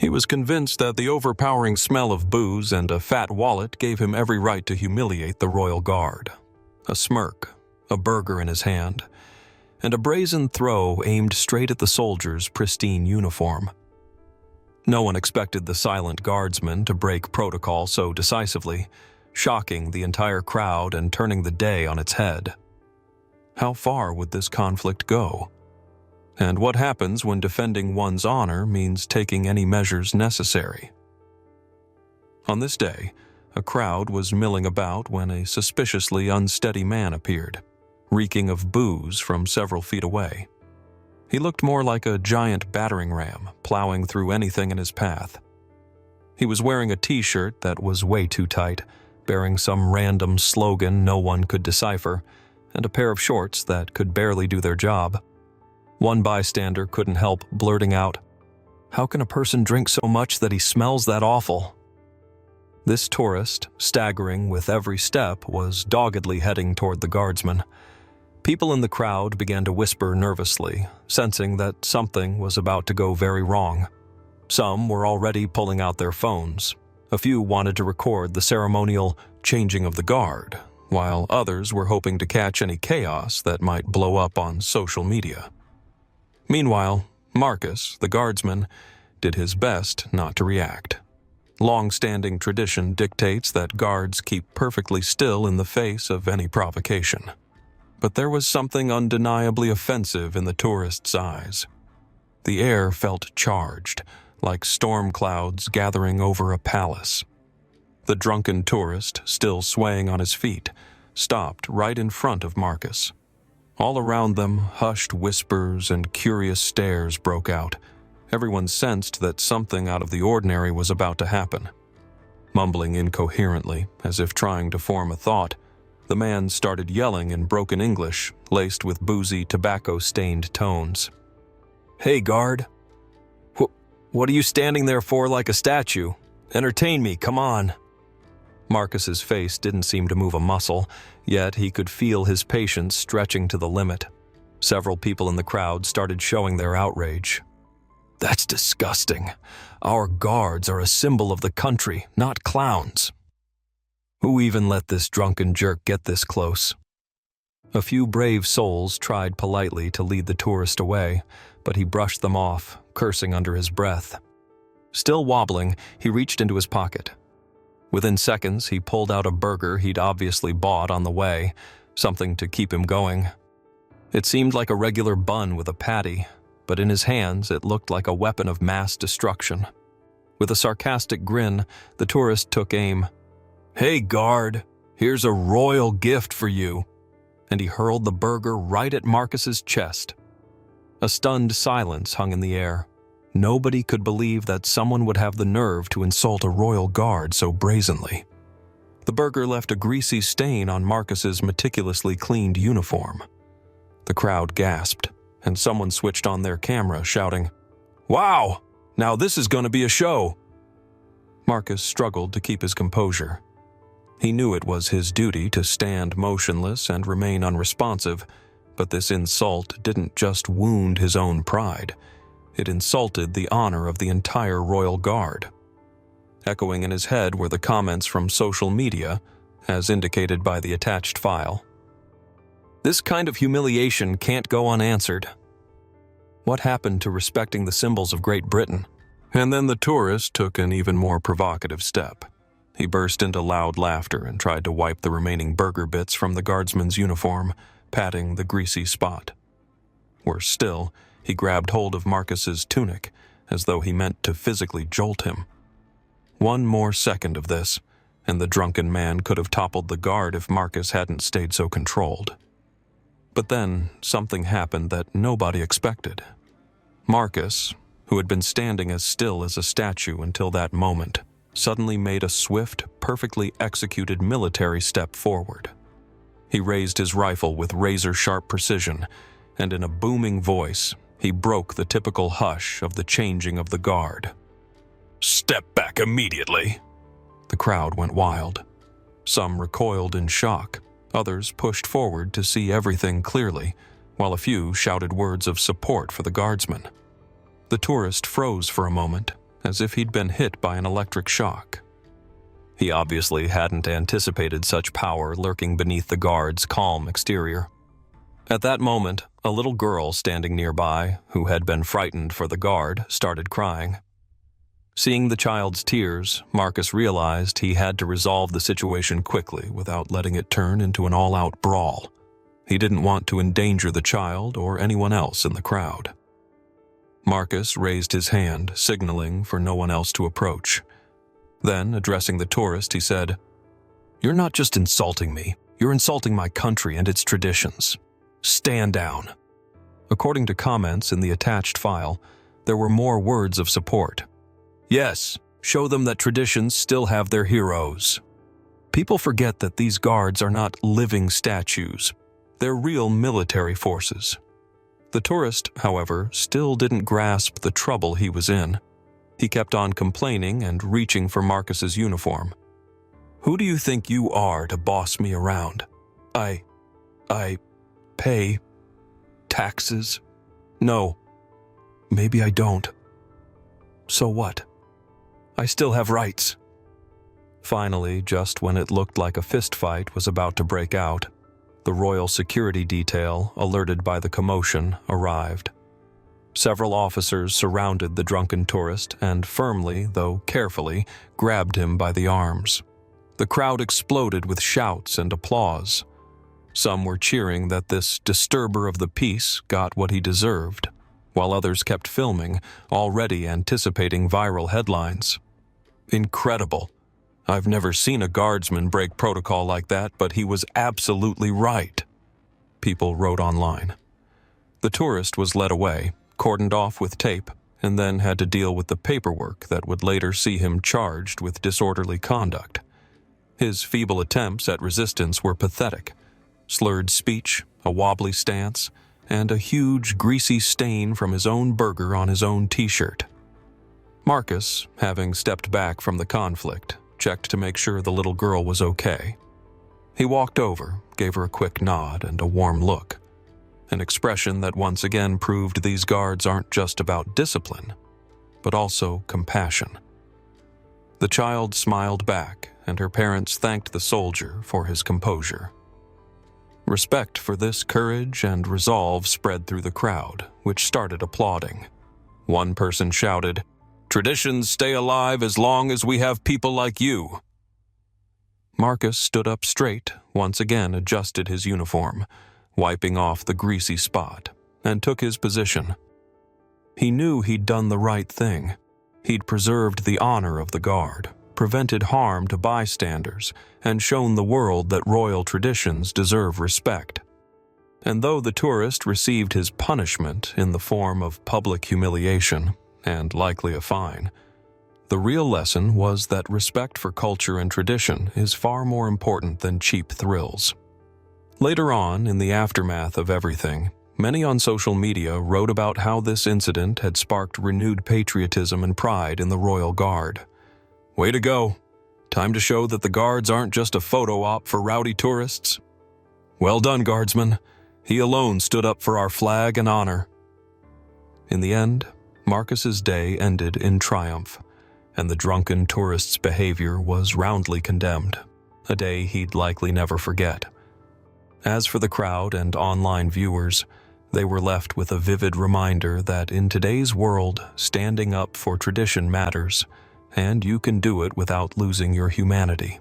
He was convinced that the overpowering smell of booze and a fat wallet gave him every right to humiliate the royal guard. A smirk, a burger in his hand, and a brazen throw aimed straight at the soldier's pristine uniform. No one expected the silent guardsman to break protocol so decisively, shocking the entire crowd and turning the day on its head. How far would this conflict go? And what happens when defending one's honor means taking any measures necessary? On this day, a crowd was milling about when a suspiciously unsteady man appeared, reeking of booze from several feet away. He looked more like a giant battering ram, plowing through anything in his path. He was wearing a t-shirt that was way too tight, bearing some random slogan no one could decipher, and a pair of shorts that could barely do their job. One bystander couldn't help blurting out, "How can a person drink so much that he smells that awful?" This tourist, staggering with every step, was doggedly heading toward the guardsman. People in the crowd began to whisper nervously, sensing that something was about to go very wrong. Some were already pulling out their phones. A few wanted to record the ceremonial changing of the guard, while others were hoping to catch any chaos that might blow up on social media. Meanwhile, Marcus, the guardsman, did his best not to react. Long-standing tradition dictates that guards keep perfectly still in the face of any provocation. But there was something undeniably offensive in the tourist's eyes. The air felt charged, like storm clouds gathering over a palace. The drunken tourist, still swaying on his feet, stopped right in front of Marcus. All around them, hushed whispers and curious stares broke out. Everyone sensed that something out of the ordinary was about to happen. Mumbling incoherently, as if trying to form a thought, the man started yelling in broken English, laced with boozy, tobacco-stained tones. "Hey, guard! What are you standing there for like a statue? Entertain me, come on!" Marcus's face didn't seem to move a muscle, yet he could feel his patience stretching to the limit. Several people in the crowd started showing their outrage. "That's disgusting. Our guards are a symbol of the country, not clowns. Who even let this drunken jerk get this close?" A few brave souls tried politely to lead the tourist away, but he brushed them off, cursing under his breath. Still wobbling, he reached into his pocket. Within seconds, he pulled out a burger he'd obviously bought on the way, something to keep him going. It seemed like a regular bun with a patty, but in his hands it looked like a weapon of mass destruction. With a sarcastic grin, the tourist took aim. "Hey, guard, here's a royal gift for you," and he hurled the burger right at Marcus's chest. A stunned silence hung in the air. Nobody could believe that someone would have the nerve to insult a royal guard so brazenly. The burger left a greasy stain on Marcus's meticulously cleaned uniform. The crowd gasped, and someone switched on their camera, shouting, "Wow! Now this is going to be a show!" Marcus struggled to keep his composure. He knew it was his duty to stand motionless and remain unresponsive, but this insult didn't just wound his own pride. It insulted the honor of the entire royal guard. Echoing in his head were the comments from social media, as indicated by the attached file. "This kind of humiliation can't go unanswered. What happened to respecting the symbols of Great Britain?" And then the tourist took an even more provocative step. He burst into loud laughter and tried to wipe the remaining burger bits from the guardsman's uniform, patting the greasy spot. Worse still, he grabbed hold of Marcus's tunic, as though he meant to physically jolt him. One more second of this, and the drunken man could have toppled the guard if Marcus hadn't stayed so controlled. But then, something happened that nobody expected. Marcus, who had been standing as still as a statue until that moment, suddenly made a swift, perfectly executed military step forward. He raised his rifle with razor-sharp precision, and in a booming voice, he broke the typical hush of the changing of the guard. "Step back immediately!" The crowd went wild. Some recoiled in shock, others pushed forward to see everything clearly, while a few shouted words of support for the guardsman. The tourist froze for a moment, as if he'd been hit by an electric shock. He obviously hadn't anticipated such power lurking beneath the guard's calm exterior. At that moment, a little girl standing nearby, who had been frightened for the guard, started crying. Seeing the child's tears, Marcus realized he had to resolve the situation quickly without letting it turn into an all-out brawl. He didn't want to endanger the child or anyone else in the crowd. Marcus raised his hand, signaling for no one else to approach. Then, addressing the tourist, he said, "You're not just insulting me, you're insulting my country and its traditions. Stand down." According to comments in the attached file, there were more words of support. "Yes, show them that traditions still have their heroes." People forget that these guards are not living statues. They're real military forces. The tourist, however, still didn't grasp the trouble he was in. He kept on complaining and reaching for Marcus's uniform. "Who do you think you are to boss me around? I pay taxes? No, maybe I don't. So what? I still have rights." Finally, just when it looked like a fistfight was about to break out, the royal security detail, alerted by the commotion, arrived. Several officers surrounded the drunken tourist and firmly, though carefully, grabbed him by the arms. The crowd exploded with shouts and applause. Some were cheering that this disturber of the peace got what he deserved, while others kept filming, already anticipating viral headlines. "Incredible. I've never seen a guardsman break protocol like that, but he was absolutely right," people wrote online. The tourist was led away, cordoned off with tape, and then had to deal with the paperwork that would later see him charged with disorderly conduct. His feeble attempts at resistance were pathetic. Slurred speech, a wobbly stance, and a huge, greasy stain from his own burger on his own t-shirt. Marcus, having stepped back from the conflict, checked to make sure the little girl was okay. He walked over, gave her a quick nod and a warm look, an expression that once again proved these guards aren't just about discipline, but also compassion. The child smiled back, and her parents thanked the soldier for his composure. Respect for this courage and resolve spread through the crowd, which started applauding. One person shouted, "Traditions stay alive as long as we have people like you." Marcus stood up straight, once again adjusted his uniform, wiping off the greasy spot, and took his position. He knew he'd done the right thing. He'd preserved the honor of the guard, prevented harm to bystanders, and shown the world that royal traditions deserve respect. And though the tourist received his punishment in the form of public humiliation, and likely a fine, the real lesson was that respect for culture and tradition is far more important than cheap thrills. Later on, in the aftermath of everything, many on social media wrote about how this incident had sparked renewed patriotism and pride in the Royal Guard. "Way to go. Time to show that the guards aren't just a photo op for rowdy tourists. Well done, Guardsman. He alone stood up for our flag and honor." In the end, Marcus's day ended in triumph, and the drunken tourist's behavior was roundly condemned, a day he'd likely never forget. As for the crowd and online viewers, they were left with a vivid reminder that in today's world, standing up for tradition matters, and you can do it without losing your humanity.